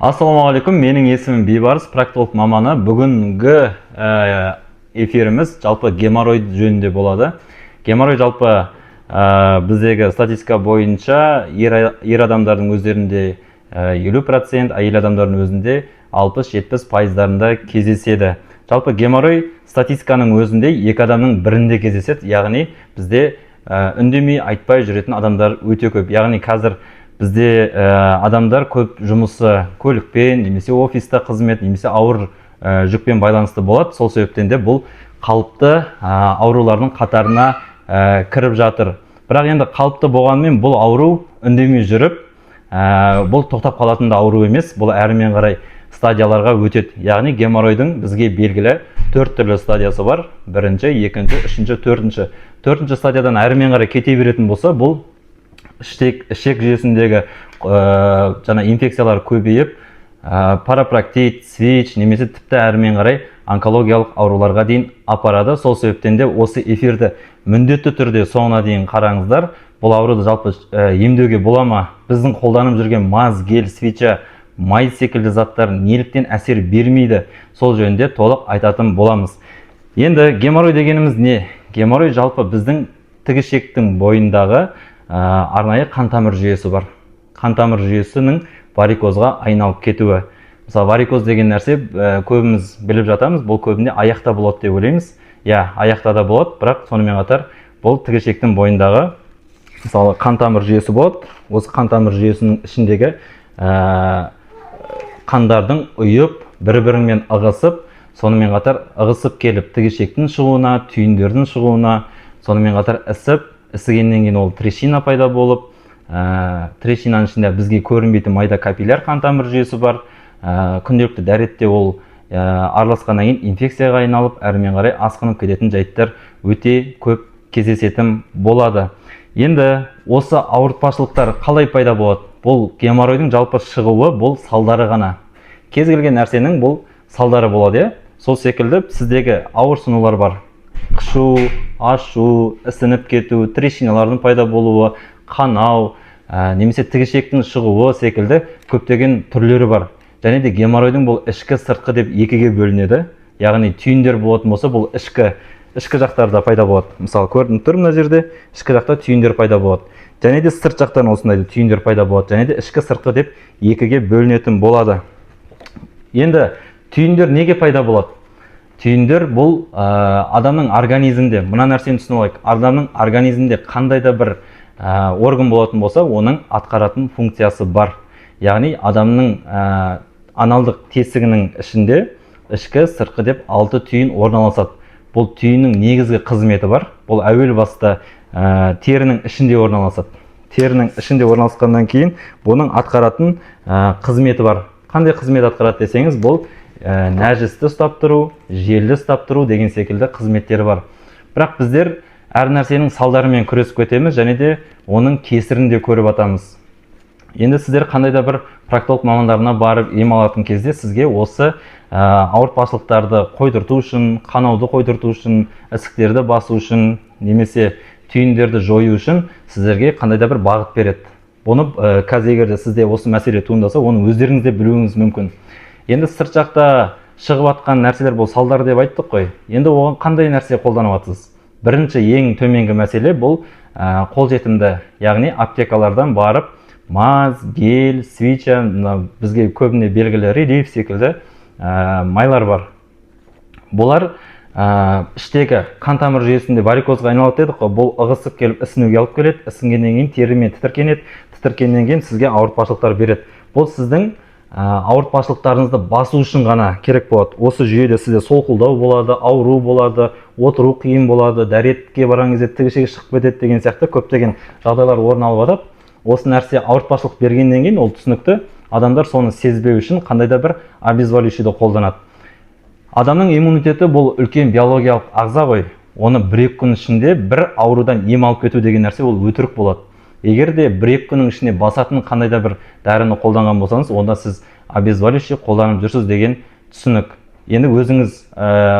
Ассалаумағалейкум, менің есімім Бейбарыс, проктолог маманы. Бүгінгі эфиріміз жалпы геморрой жөнінде болады. Геморрой жалпы біздегі статистика бойынша ер адамдардың өздерінде 50%, әйел адамдардың өзінде 60-70%-дарында кездеседі. Жалпы геморрой статистиканың өзінде екі адамның бірінде кездеседі, яғни бізде үндемей айтпай жүретін адамдар өте көп. Яғни қазір бізде адамдар көп жұмысы көлікпен, немесе офиста қызмет, немесе ауыр жүкпен байланысты болады. Сол себептен де бұл қалыпты аурулардың қатарына кіріп жатыр. Бірақ енді қалыпты болғанмен бұл ауру үндемей жүріп, бұл тоқтап қалатын да ауру емес. Бұл әрмен қарай стадияларға өтеді. Яғни геморройдың бізге белгілі 4 түрлі стадиясы бар. Бірінші, екінші, үшінші, төртінші. Төртінші стадиядан әрмен қарай кете беретін болса, бұл ішек жүйесіндегі инфекциялар көбейіп, парапроктит, СВИЧ, немесе тіпті әрмен қарай онкологиялық ауруларға дейін апарады. Сол себептен де осы эфирді міндетті түрде соңына дейін қараңыздар. Бұл ауруды жалпы емдеуге бола ма? Біздің қолданып жүрген маз, гель, свеча, май секілді заттар неліктен әсер бермейді? Сол жөнінде толық айтатын боламыз. Енді геморрой дегеніміз не? Геморрой жалпы біздің тігішектің бойындағы арнайы қантамыр жүйесі бар. Қантамыр жүйесінің варикозға айналып кетуі. Мысалы, варикоз деген нәрсе көбіміз біліп жатамыз, бұл көбінде аяқта болады деп ойлаймыз. Аяқта да болады, бірақ сонымен қатар бұл тігішектің бойындағы мысалы қантамыр жүйесі болады. Осы қантамыр жүйесінің ішіндегі қандардың ұйып, бір-бірімен ығысып, сонымен қатар ығысып келіп тігішектің шығуына, түйіндердің шығуына, сонымен қатар ісігеннен кейін ол трещина пайда болып, трещинаның ішінде бізге көрінбейтін майда капилляр қантамыр жүйесі бар. Күнделікті дәретте ол араласқаннан кейін инфекцияға айналып, әрмен қарай асқынып кететін жайттар өте көп кездесетін болады. Енді осы ауыртпашылықтар қалай пайда болады? Бұл геморройдың жалпы шығуы, бұл салдары ғана. Кез келген нәрсенің бұл салдары болады. Сол секілді сіздегі ауырсынулар бар. Қышу, ашу, ісініп кету, трещиналардың пайда болуы, қанау, немесе тігішектің шығуы секілді көптеген түрлері бар. Және де геморройдың бұл ішкі сыртқы деп екіге бөлінеді. Яғни түйіндер болатын болса, бұл ішкі жақтарда пайда болады. Мысалы, көрініп тұр мына жерде ішкі жақта түйіндер пайда болады. Және де сырт жақтан осындай түйіндер пайда болады. Және де ішкі сыртқы деп екіге бөлінетін болады. Енді түйіндер неге пайда болады? Түйіндер бұл адамның организмде, мына нәрсені түсініп алайық, адамның организмде қандай да бір орган болатын болса, оның атқаратын функциясы бар. Яғни адамның аналдық тесігінің ішінде ішкі сыртқы деп 6 түйін орналасады. Бұл түйіннің негізгі қызметі бар. Бұл әуел баста терінің ішінде орналасады. Терінің ішінде орналасқаннан кейін бұның атқаратын қызметі бар. Қандай қызмет атқарады десеңіз, бұл нәжісті ұстап тұру, желді ұстап тұру деген секілді қызметтері бар. Бірақ біздер әр нәрсенің салдарымен күресіп кетеміз, және де оның кесірін де көріп атамыз. Енді сіздер қандай да бір проктолог мамандарына барып ем алатын кезде сізге осы ауыртпашылықтарды қойдырту үшін, қанауды қойдырту үшін, ісіктерді басу үшін, немесе түйіндерді жою үшін сіздерге қандай да бір бағыт береді. Бұны қазір егер де сізде осы мәселе туындаса, оны өздеріңіз де білуіңіз мүмкін. Енді сырт жақта шығып атқан нәрселер бұл салдар деп айттық қой. Енді оған қандай нәрсе қолданып атсыз? Бірінші ең төменгі мәселе бұл қолжетімді, яғни аптекалардан барып маз, гель, свеча, бізге көбіне белгілі релиф секілді майлар бар. Бұлар іштегі қантамыр жүйесінде варикозға айналады дедік қой. Бұл ығысып келіп ісінуге алып келеді, ісінгеннен кейін терімен тітіркенеді, тітіркеннен кейін сізге ауыртпашылықтар береді. Бұл сіздің ауыртпашылықтарыңызды басу үшін ғана керек болады. Осы жүйеде сізде солқылдау болады, ауру болады, отыру қиын болады, дәретке барған кезде тігішегі шығып кетеді деген сияқты көптеген жағдайлар орын алып жатады. Осы нәрсе ауыртпашылық бергеннен кейін ол түсінікті, адамдар соны сезбеу үшін қандай да бір обезболивающийді қолданады. Адамның иммунитеті бұл үлкен биологиялық ағза ғой. Оны 1-2 күн ішінде бір аурудан ем алып кету деген нәрсе ол өтірік болады. Егер де 1-2 күннің ішіне басатын қандай да бір дәріні қолданған болсаңыз, онда сіз обезболивающий қолданып жүрсіз деген түсінік. Енді өзіңіз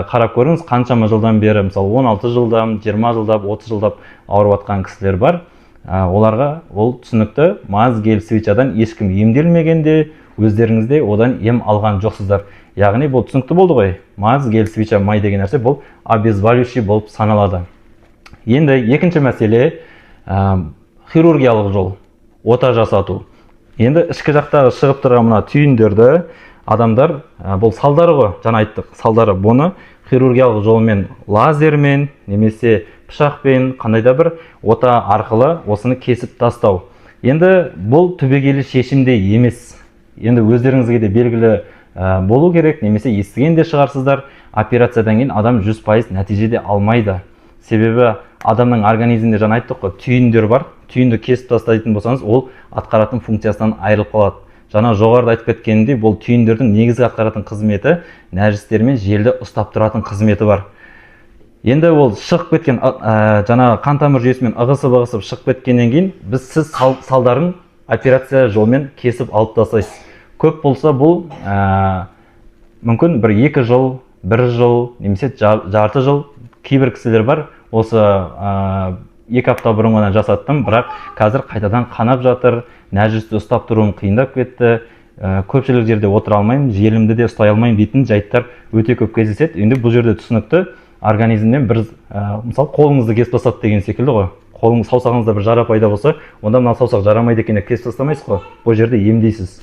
қарап көріңіз, қаншама жылдан бері, мысалы 16 жылдан, 20 жылдап, 30 жылдап ауырып жатқан кісілер бар. Оларға ол түсінікті, маз, гель, свечадан ешкім емделмегенде, өздеріңізде одан ем алған жоқсыздар. Яғни бұл түсінікті болды ғой. Маз, гель, свеча, май деген нәрсе бұл обезболивающий болып саналады. Енді екінші мәселе хирургиялық жол, ота жасату. Енді ішкі жақтағы шығып тұрған мына түйіндерді адамдар, бұл салдары ғой, жаңа айттық, салдары. Бұны хирургиялық жолмен, лазермен, немесе пышақпен, қандай да бір ота арқылы осыны кесіп тастау. Енді бұл түбегейлі шешімде емес. Енді өздеріңізге де белгілі болу керек, немесе естіген де шығарсыздар, операциядан кейін адам 100% нәтижеде алмайды. Себебі адамның организмінде жаңа айттық қой, түйіндер бар. Түйінді кесіп тастайтын болсаңыз, ол атқаратын функциясынан айырылып қалады. Жаңа жоғарыда айтып кеткенімдей, бұл түйіндердің негізгі атқаратын қызметі нәжістер мен желді ұстап тұратын қызметі бар. Енді ол шығып кеткен, жаңа қан тамыр жүйесімен ығысып шығып кеткеннен кейін, сіз салдарын операция жолмен кесіп алып тастайсыз. Көп болса бұл мүмкін 1-2 жыл, 1 жыл, немесе жарты жыл. Кейбір кісілер бар, осы 2 апта бұрын ғана жасаттым, бірақ қазір қайтадан қанап жатыр, нәжісті ұстап тұруым қиындап кетті, көпшілік жерде отыра алмаймын, желімді де ұстай алмаймын дейтін жайттар өте көп кездеседі. Енді бұл жерде түсінікті, организмнен бір, мысалы қолыңызды кесіп тастады деген секілді ғой. Қолыңыз, саусағыңызда бір жара пайда болса, онда мына саусақ жарамайды екенін кесіп тастамайсыз ғой. Бұл жерде емдейсіз.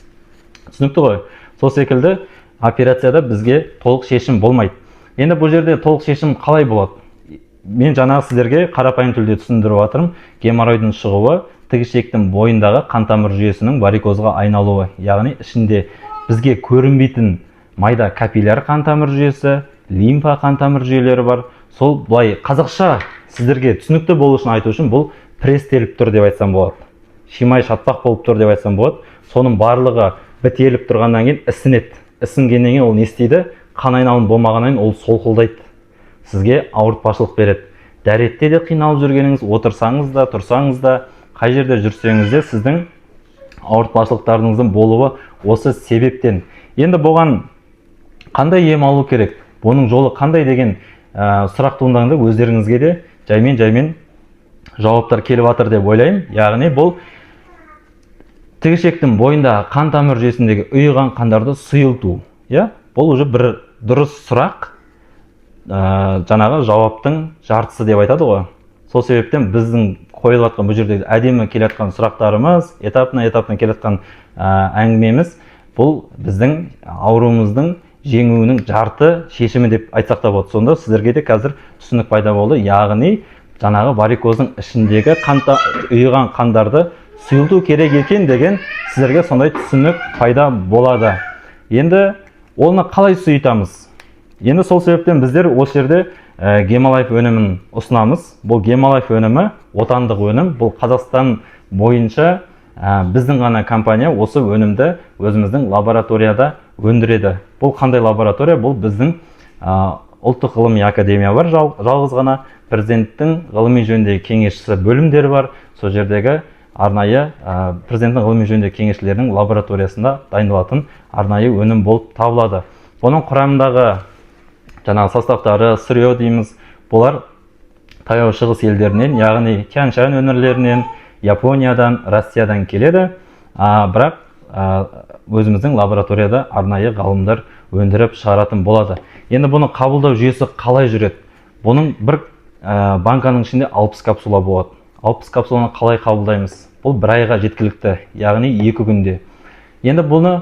Түсінікті ғой. Сол секілді операцияда бізге толық шешім болмайды. Енді бұл жерде толық шешім қалай болады? Мен жаңағы сіздерге қарапайым тілде түсіндіріп жатырмын. Геморройдың шығуы тігішектің бойындағы қан тамыр жүйесінің варикозға айналуы. Яғни ішінде бізге көрінбейтін майда капилляр қан тамыр жүйесі, лимфа қан тамыр жүйелері бар. Сол былай қазақша сіздерге түсінікті болу үшін айту үшін бұл престеліп тұр деп айтсам болады. Шимай шатпақ болып тұр деп айтсам болады. Соның барлығы бітеліп тұрғаннан кейін ісінеді. Ісінгеннен кейін ол не істейді? Қан айналым болмағаннан кейін ол солқылдайды. Сізге ауыртпашылық береді. Дәретте де қиналып жүргеніңіз, отырсаңыз да, тұрсаңыз да, қай жерде жүрсеңіз де сіздің ауыртпашылықтарыңыздың болуы осы себептен. Енді бұған қандай ем алу керек? Бұның жолы қандай деген сұрақ туындағанда өздеріңізге де жаймен жауаптар келіп жатыр деп ойлаймын. Яғни бұл тігішектің бойында қан тамыр жүйесіндегі ұйыған қандарды сұйылту. Бұл уже бір дұрыс сұрақ, жаңағы жауаптың жартысы деп айтады ғой. Сол себептен біздің қойылатқан бұл жерде әдемі келетқан сұрақтарымыз, этапна келетқан әңгімеміз, бұл біздің ауруымыздың жеңуінің жарты шешімі деп айтсақ та болады. Сонда сіздерге де қазір түсінік пайда болды. Яғни жаңағы варикоздың ішіндегі ұйыған қандарды сұйылту керек екен деген сіздерге сондай түсінік пайда болады. Енді оны қалай сұйытамыз? Енді сол себептен біздер осы жерде Гемолайф өнімін ұсынамыз. Бұл Гемолайф өнімі отандық өнім. Бұл Қазақстан бойынша біздің ғана компания осы өнімді өзіміздің лабораторияда өндіреді. Бұл қандай лаборатория? Бұл біздің ұлттық ғылыми академия бар, жалғыз ғана. Президенттің ғылыми жөніндегі кеңесшісі бөлімдері бар. Сол жердегі арнайы президенттің ғылыми жөніндегі кеңесшілерінің лабораториясында дайындалатын арнайы өнім болып табылады. Оның құрамындағы жаңағы составтары, сырье дейміз, бұлар таяу шығыс елдерінен, яғни Тянь-Шань өңірлерінен, Япониядан, Россиядан келеді. Бірақ өзіміздің лабораторияда арнайы ғалымдар өндіріп шығаратын болады. Енді бұны қабылдау жүйесі қалай жүреді? Бұның бір банканың ішінде 60 капсула болады. 60 капсуланы қалай қабылдаймыз? Бұл 1 айға жеткілікті, яғни 2 күнде. Енді бұны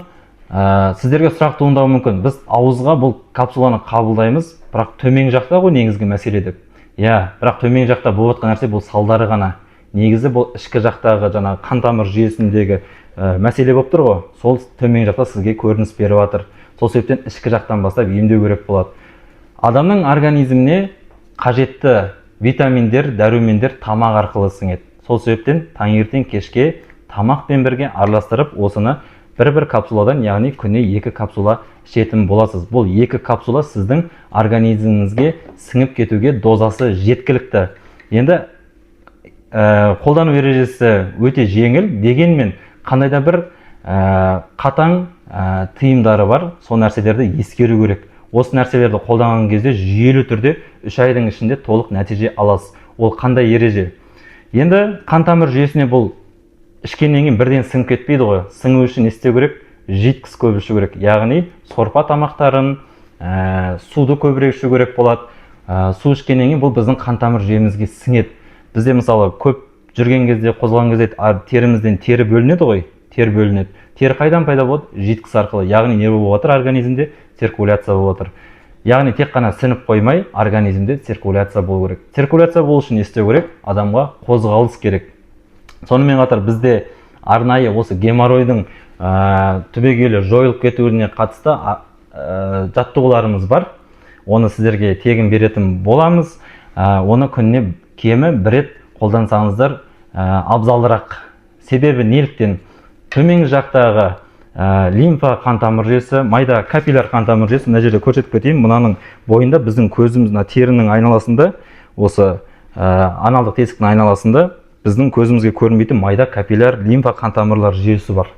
сіздерге сұрақ туындауы мүмкін. Біз ауызға бұл капсуланы қабылдаймыз, бірақ төмен жақта ғой негізгі мәселе деп. Бірақ төмен жақта болып жатқан нәрсе бұл салдары ғана. Негізі бұл ішкі жақтағы жаңағы қан тамыр жүйесіндегі мәселе болып тұр ғой. Сол төмен жақта сізге көрініс беріп жатыр. Сол себептен ішкі жақтан бастап емдеу керек болады. Адамның организміне қажетті витаминдер, дәрумендер тамақ арқылы сіңеді. Сол себептен таңертең кешке тамақпен бірге араластырып, осыны бір капсуладан, яғни күніне 2 капсула ішетін боласыз. Бұл 2 капсула сіздің организміңізге сіңіп кетуге дозасы жеткілікті. Енді қолдану ережесі өте жеңіл, дегенмен қандай да бір қатаң тыйымдары бар. Сол нәрселерді ескеру керек. Осы нәрселерді қолданған кезде жүйелі түрде 3 айдың ішінде толық нәтиже аласыз. Ол қандай ереже? Енді қан тамыр жүйесіне бұл ішкеннен кейін бірден сіңіп кетпейді ғой. Сіңу үшін не істеу керек? жидкіс көп ішу керек, яғни сорпа тамақтарын, суды көбірек ішу керек болады. Су ішкеннен кейін бұл біздің қан тамыр жүйемізге сіңеді. Бізде мысалы көп жүрген кезде, қозғалған кезде терімізден тері бөлінеді ғой, тері бөлінеді. Тері қайдан пайда болады? Жидкіс арқылы, яғни не болып отыр организмде? Циркуляция болып отыр. Яғни тек қана сіңіп қоймай, организмде циркуляция болу керек. Циркуляция болу үшін не істеу керек? Адамға қозғалыс керек. Сонымен қатар бізде арнайы осы геморройдың түбегейлі жойылып кетуіне қатысты жаттығуларымыз бар. Оны сіздерге тегін беретін боламыз. Оны күніне кемі бір рет қолдансаңыздар абзалырақ. Себебі неліктен? Төменгі жақтағы лимфа қан тамыр жүйесі, майда капилляр қан тамыр жүйесі, мына жерде көрсетіп кетейін. Мынаның бойында біздің көзіміз, терінің айналасында, осы аналдық тесіктің айналасында біздің көзімізге көрінбейтін майда капилляр лимфа қан тамырлар жүйесі бар.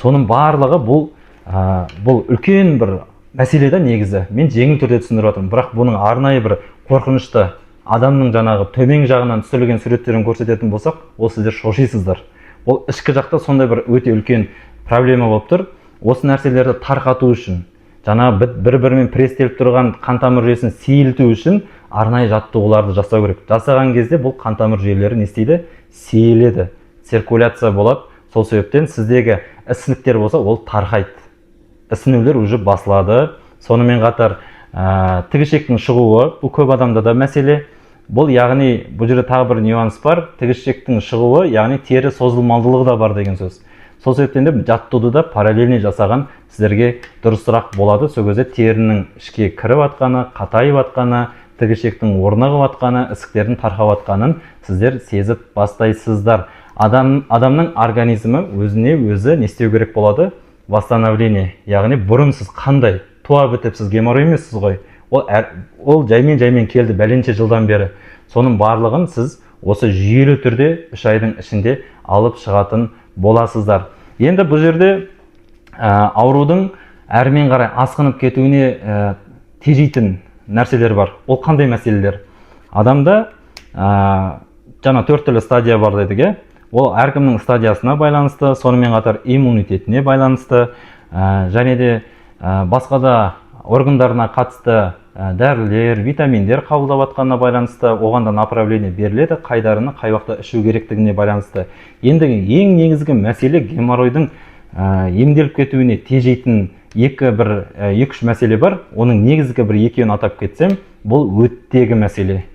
Соның барлығы бұл үлкен бір мәселеде негізі. Мен жеңіл түрде түсіндіріп жатырмын, бірақ бұның арнайы бір қорқынышты адамның жаңағы төмен жағынан түсірілген суреттерін көрсететін болсақ, ол сіздер шошисыздар. Ол ішкі жақта сондай бір өте үлкен проблема болып тұр. Осы нәрселерді тарқату үшін, жаңағы бір-бірімен престеліп тұрған қан тамыр жүйесін сейілту үшін арнайы жаттығуларды жасау керек. Жасаған кезде бұл қан тамыр жүйелері не істейді? Сейіледі, циркуляция болады. Сол себептен сіздегі ісініктер болса, ол тарқайды. Ісінулер уже басылады. Сонымен қатар тігішектің шығуы, бұл көп адамда да мәселе. Бұл яғни бұл жерде тағы бір нюанс бар. Тігішектің шығуы, яғни тері созылмалдылығы да бар деген сөз. Сол себептен де жаттығуды да параллельный жасаған сіздерге дұрысырақ болады. Сол кезде терінің ішке кіріп атқаны, қатайып атқаны, тігішектің орнығып атқаны, ісіктердің тарқап атқанын сіздер сезіп бастайсыздар. Адамның организмі өзіне өзі не істеу керек болады? Восстановление. Яғни бұрын сіз қандай туа бітіп сіз геморрой емессіз ғой. Ол жаймен келді бәленше жылдан бері. Соның барлығын сіз осы жүйелі түрде 3 айдың ішінде алып шығатын боласыздар. Енді бұл жерде аурудың әрмен қарай асқынып кетуіне тежейтін нәрселер бар. Ол қандай мәселелер? Адамда жаңа 4 түрлі стадия бар дедік. Ол әркімнің стадиясына байланысты, сонымен қатар иммунитетіне байланысты, және де басқа да органдарына қатысты дәрілер, витаминдер қабылдап атқанына байланысты, оған да направление беріледі, қай дәріні қай уақытта ішу керектігіне байланысты. Енді ең негізгі мәселе геморройдың емделіп кетуіне тежейтін 2-3 мәселе бар. Оның негізгі бір екеуін атап кетсем, бұл өттегі мәселе.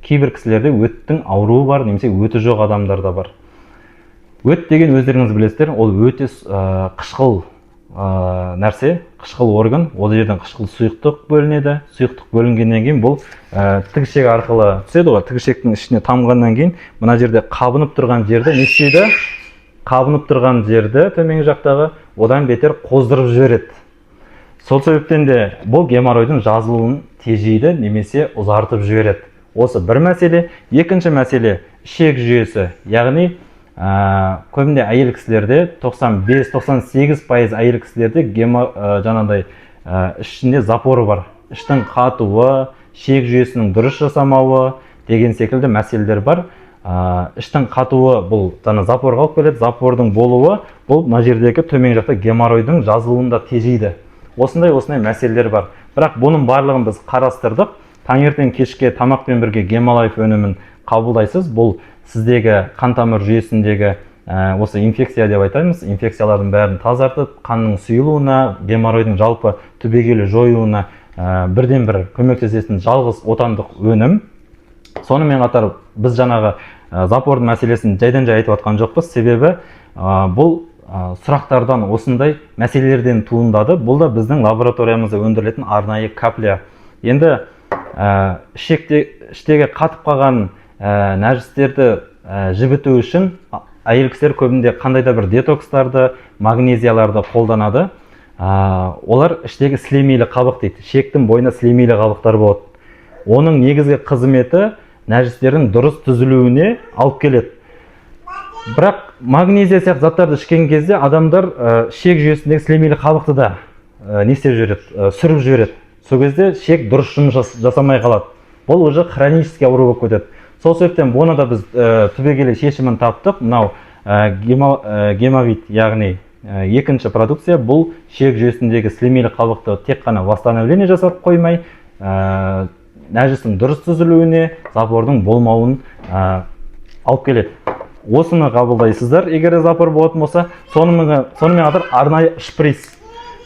Кейбір кісілерде өттің ауруы бар, немесе өті жоқ адамдарда бар. Өт деген өздеріңіз білесіздер, ол өте қышқыл нәрсе, қышқыл орган. Ол жерден қышқыл сұйықтық бөлінеді. Сұйықтық бөлінгеннен кейін бұл тігішек арқылы түседі ғой. Тігішектің ішіне тамғаннан кейін мына жерде қабынып тұрған жерді не істейді? Қабынып тұрған жерді төменгі жақтағы одан бетер қоздырып жібереді. Сол себептен де бұл геморройдың жазылуын тежейді немесе ұзартып жібереді. Осы бір мәселе. Екінші мәселе ішек жүйесі. Яғни көбінде әйел кісілерде 95-98% әйел кісілерде жаңағыдай ішінде запоры бар. Іштің қатуы, ішек жүйесінің дұрыс жасамауы деген секілді мәселелер бар. Іштің қатуы бұл жаңа запорға алып келеді. Запордың болуы бұл мына жердегі төмен жақта геморройдың жазылуында тежейді. Осындай мәселелер бар. Бірақ бұның барлығын біз қарастырдық. Таңертең кешке тамақпен бірге Гемолайф өнімін қабылдайсыз. Бұл сіздегі қан тамыр жүйесіндегі осы инфекция деп айтамыз. Инфекциялардың бәрін тазартып, қанның сұйылуына, геморройдың жалпы түбегейлі жоюына бірден бір көмектесетін жалғыз отандық өнім. Сонымен қатар біз жаңағы запордың мәселесін жайдан жай айтып жатқан жоқпыз. Себебі бұл сұрақтардан осындай мәселелерден туындады. Бұл да біздің лабораториямызда өндірілетін арнайы капля. Енді іштегі қатып қалған нәжістерді жібіту үшін әйел кісілер көбінде қандай да бір детокстарды, магнезияларды қолданады. Олар іштегі сілемейлі қабық дейді. Ішектің бойына сілемейлі қабықтар болады. Оның негізгі қызметі нәжістердің дұрыс түзілуіне алып келеді. Бірақ магнезия сияқты заттарды ішкен кезде адамдар ішек жүйесіндегі сілемейлі қабықты да не істеп жібереді, сүріп жібереді. Сол кезде ішек дұрыс жұмыс жасамай қалады. Бұл уже хронический ауру болып кетеді. Сол себептен бұны да біз түбегейлі шешімін таптық. Мынау гемовит, яғни екінші продукция бұл ішек жүйесіндегі сілемейлі қабықты тек қана восстановление жасап қоймай, нәжістің дұрыс түзілуіне, запордың болмауын алып келеді. Осыны қабылдайсыздар, егер запор болатын болса. Сонымен қатар арнайы шприц.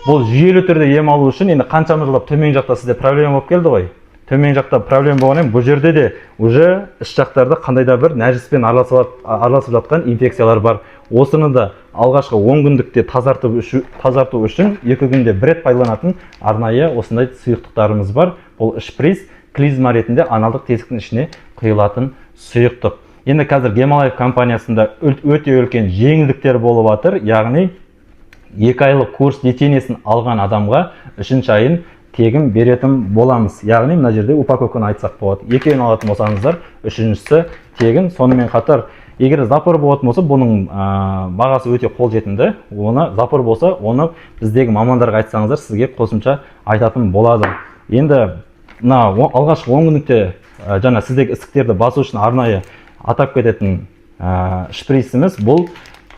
Бұл жүйелі түрде ем алу үшін енді қаншама жылдап төмен жақта сізде проблема болып келді ғой. Төмен жақта проблема болғаннан бұл жерде де уже іш жақтарда қандай да бір нәжіспен араласып жатқан инфекциялар бар. Осыны да алғашқы 10 күндікте тазарту үшін 2 күнде бір рет пайдаланатын арнайы осындай сұйықтықтарымыз бар. Бұл шприц клизма ретінде аналдық тесіктің ішіне құйылатын сұйықтық. Енді қазір Гемалайф компаниясында өте үлкен жеңілдіктер болып жатыр, яғни 2 айлық курс лечениесін алған адамға 3-ші айын тегін беретін боламыз. Яғни мына жерде упаковканы айтсақ болады. 2-ін алатын болсаңыздар, 3-шісі тегін. Сонымен қатар, егер запор болатын болса, бұның бағасы өте қолжетімді. Оны запор болса, оны біздегі мамандарға айтсаңыздар, сізге қосымша айтатын болады. Енді алғашқы 10 күндікте жаңа сіздегі ісіктерді басу үшін арнайы атап кететін шприціміз бұл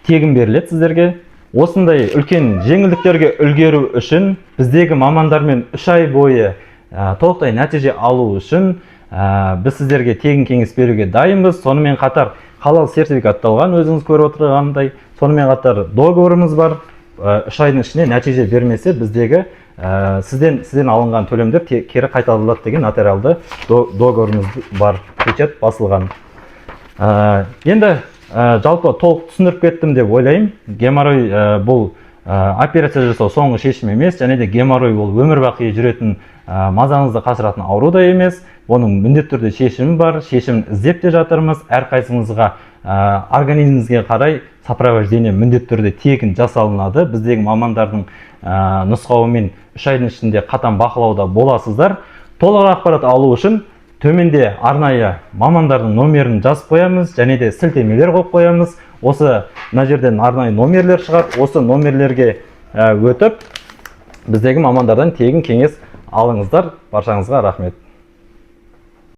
тегін беріледі сіздерге. Осындай үлкен жеңілдіктерге үлгеру үшін біздегі мамандармен 3 ай бойы толықтай нәтиже алу үшін біз сіздерге тегін кеңес беруге дайынбыз. Сонымен қатар халал сертификатталған, өзіңіз көріп отырғандай. Сонымен қатар договорымыз бар. 3 айдың ішінде нәтиже бермесе біздегі сізден алынған төлемдер кері қайтарылады деген нотариалды договорымыз бар, печат басылған. Енді жалпы толық түсіндіріп кеттім деп ойлаймын. Геморрой бұл операция жасау соңғы шешім емес, және де геморрой ол өмір бақи жүретін, мазаңызды қашыратын ауру да емес. Оның міндетті түрде шешімі бар, шешімін іздеп те жатырмыз. Әрқайсыңызға организміңізге қарай сопровождение міндетті түрде тегін жасалынады. Біздегі мамандардың нұсқауымен 3 айдың ішінде қатаң бақылауда боласыздар. Толық ақпарат алу үшін төменде арнайы мамандардың номерін жазып қоямыз, және де сілтемелер қойып қоямыз. Осы мына жерден арнайы номерлер шығады. Осы номерлерге өтіп, біздегі мамандардан тегін кеңес алыңыздар. Баршаңызға рахмет.